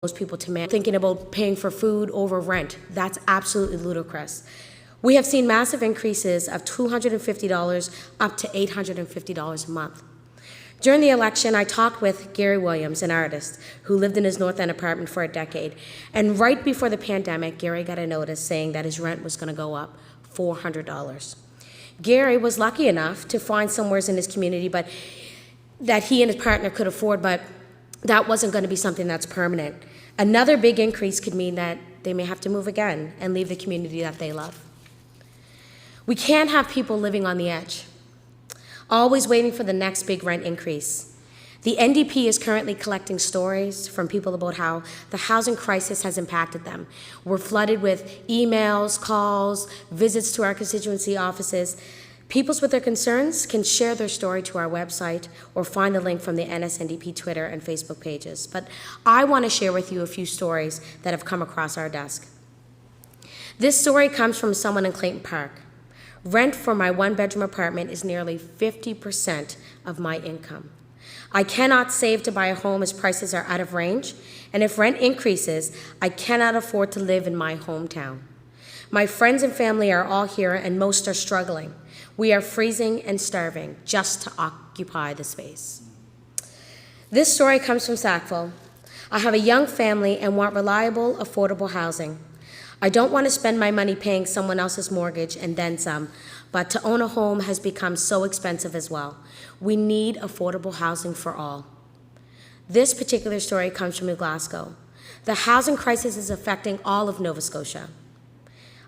most people to manage, thinking about paying for food over rent. That's absolutely ludicrous. We have seen massive increases of $250 up to $850 a month. During the election, I talked with Gary Williams, an artist who lived in his North End apartment for a decade. And right before the pandemic, Gary got a notice saying that his rent was going to go up $400. Gary was lucky enough to find somewhere in his community but that he and his partner could afford, but that wasn't going to be something that's permanent. Another big increase could mean that they may have to move again and leave the community that they love. We can't have people living on the edge, always waiting for the next big rent increase. The NDP is currently collecting stories from people about how the housing crisis has impacted them. We're flooded with emails, calls, visits to our constituency offices. People with their concerns can share their story to our website or find the link from the NSNDP Twitter and Facebook pages. But I want to share with you a few stories that have come across our desk. This story comes from someone in Clayton Park. Rent for my one-bedroom apartment is nearly 50% of my income. I cannot save to buy a home as prices are out of range, and if rent increases, I cannot afford to live in my hometown. My friends and family are all here, and most are struggling. We are freezing and starving just to occupy the space. This story comes from Sackville. I have a young family and want reliable, affordable housing. I don't want to spend my money paying someone else's mortgage and then some, but to own a home has become so expensive as well. We need affordable housing for all. This particular story comes from New Glasgow. The housing crisis is affecting all of Nova Scotia.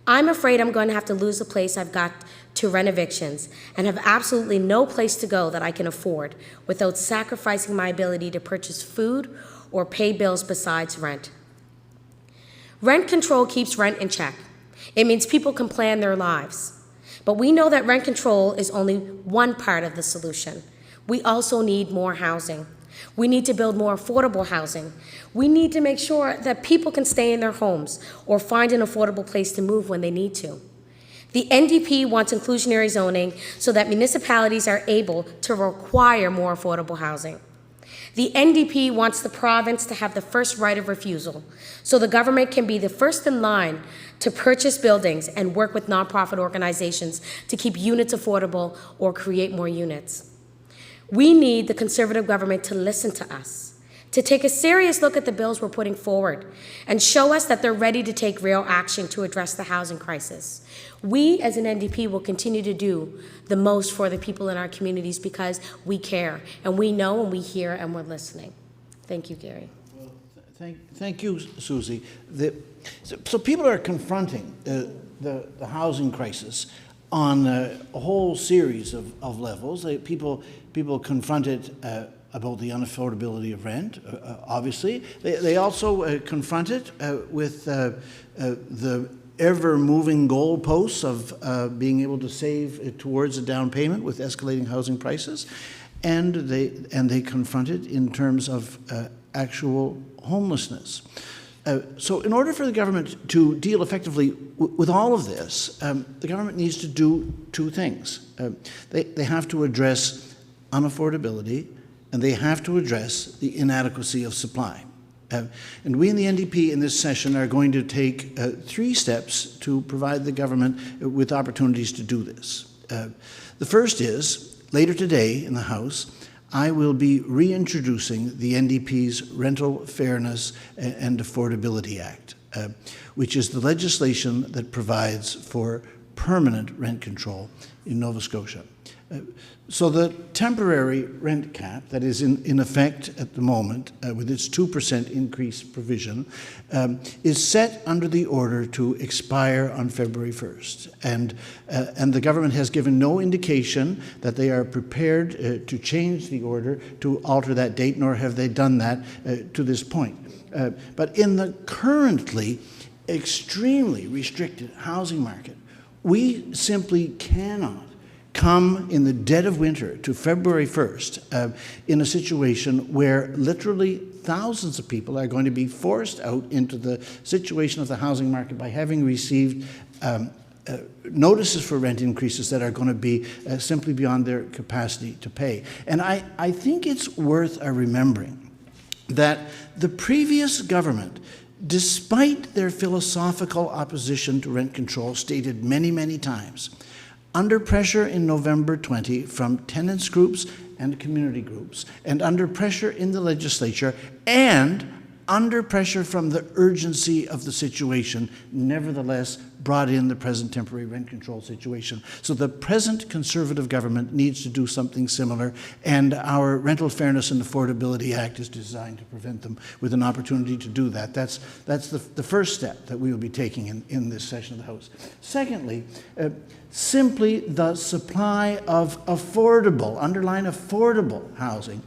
I'm afraid I'm going to have to lose the place I've got to rent evictions and have absolutely no place to go that I can afford without sacrificing my ability to purchase food or pay bills besides rent. Rent control keeps rent in check. It means people can plan their lives. But we know that rent control is only one part of the solution. We also need more housing. We need to build more affordable housing. We need to make sure that people can stay in their homes or find an affordable place to move when they need to. The NDP wants inclusionary zoning so that municipalities are able to require more affordable housing. The NDP wants the province to have the first right of refusal so the government can be the first in line to purchase buildings and work with nonprofit organizations to keep units affordable or create more units. We need the Conservative government to listen to us, to take a serious look at the bills we're putting forward and show us that they're ready to take real action to address the housing crisis. We as an NDP will continue to do the most for the people in our communities because we care and we know and we hear and we're listening. Thank you, Gary. Well, thank you, Susie. So people are confronting the housing crisis on a whole series of levels. People confront it about the unaffordability of rent, obviously. They also confront it with the ever-moving goalposts of being able to save towards a down payment with escalating housing prices, and they confront it in terms of actual homelessness. So in order for the government to deal effectively with all of this, the government needs to do two things. They have to address unaffordability, and they have to address the inadequacy of supply. And we in the NDP in this session are going to take 3 steps to provide the government with opportunities to do this. The first is, later today in the House, I will be reintroducing the NDP's Rental Fairness and Affordability Act, which is the legislation that provides for permanent rent control in Nova Scotia. So the temporary rent cap that is in effect at the moment with its 2% increase provision is set under the order to expire on February 1st. And the government has given no indication that they are prepared to change the order to alter that date, nor have they done that to this point. But in the currently extremely restricted housing market, we simply cannot come in the dead of winter to February 1st in a situation where literally thousands of people are going to be forced out into the situation of the housing market by having received notices for rent increases that are going to be simply beyond their capacity to pay. And I think it's worth remembering that the previous government, despite their philosophical opposition to rent control, stated many, many times, under pressure in November 20 from tenants groups and community groups, and under pressure in the legislature, and under pressure from the urgency of the situation, nevertheless brought in the present temporary rent control situation. So the present Conservative government needs to do something similar, and our Rental Fairness and Affordability Act is designed to prevent them with an opportunity to do that. That's the first step that we will be taking in this session of the House. Secondly, simply the supply of affordable, underline affordable housing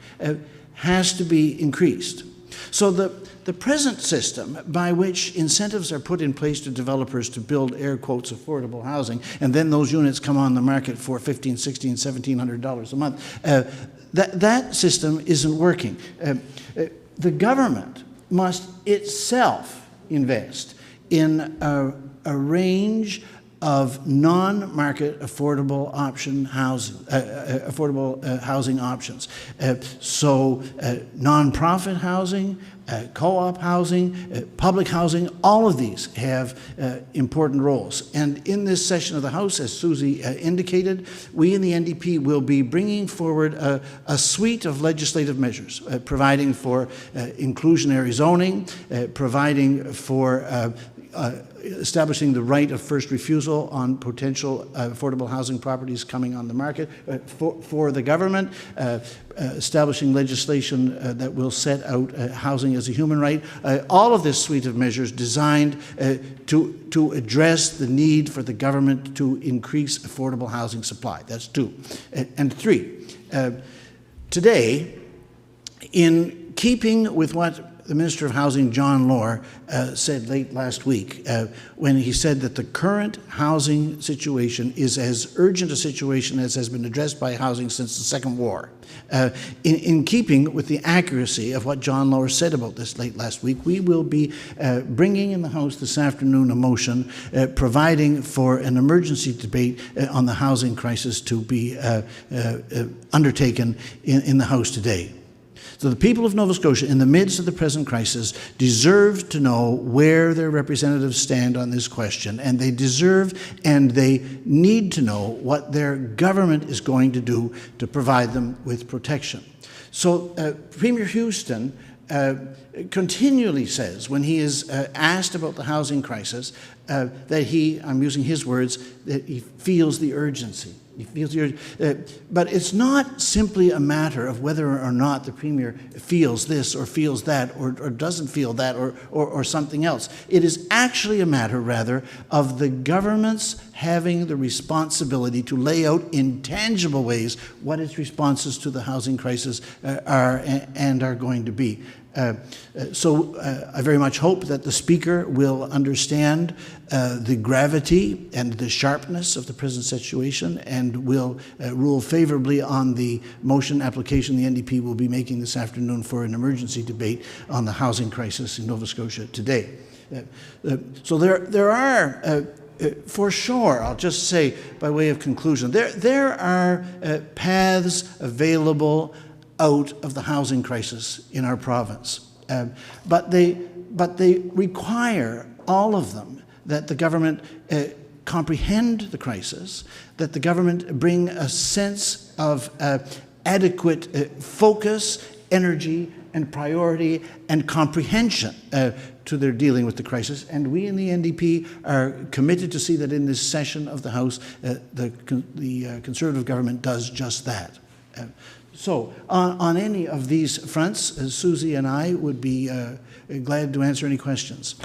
has to be increased. So the present system by which incentives are put in place to developers to build, air quotes, affordable housing, and then those units come on the market for $1,500, $1,600, $1,700 a month, that system isn't working. The government must itself invest in a range of non-market affordable housing options. Non-profit housing, co-op housing, public housing, all of these have important roles. And in this session of the House, as Susie indicated, we in the NDP will be bringing forward a suite of legislative measures, providing for inclusionary zoning, providing for establishing the right of first refusal on potential affordable housing properties coming on the market for the government, establishing legislation that will set out housing as a human right. All of this suite of measures designed to address the need for the government to increase affordable housing supply. That's two. And three, today, in keeping with what the Minister of Housing, John Lohr, said late last week when he said that the current housing situation is as urgent a situation as has been addressed by housing since the Second War. In keeping with the accuracy of what John Lohr said about this late last week, we will be bringing in the House this afternoon a motion providing for an emergency debate on the housing crisis to be undertaken in the House today. So the people of Nova Scotia, in the midst of the present crisis, deserve to know where their representatives stand on this question, and they deserve and they need to know what their government is going to do to provide them with protection. So Premier Houston continually says, when he is asked about the housing crisis, that he, I'm using his words, that he feels the urgency. He feels the but it's not simply a matter of whether or not the Premier feels this or feels that or doesn't feel that or something else. It is actually a matter, rather, of the government's having the responsibility to lay out in tangible ways what its responses to the housing crisis are and are going to be. So I very much hope that the Speaker will understand the gravity and the sharpness of the present situation and will rule favorably on the motion application the NDP will be making this afternoon for an emergency debate on the housing crisis in Nova Scotia today. So there are for sure, I'll just say by way of conclusion, there are paths available out of the housing crisis in our province. But they require, all of them, that the government comprehend the crisis, that the government bring a sense of adequate focus, energy, and priority and comprehension to their dealing with the crisis. And we in the NDP are committed to see that in this session of the House, the Conservative government does just that. So on any of these fronts, Susie and I would be glad to answer any questions.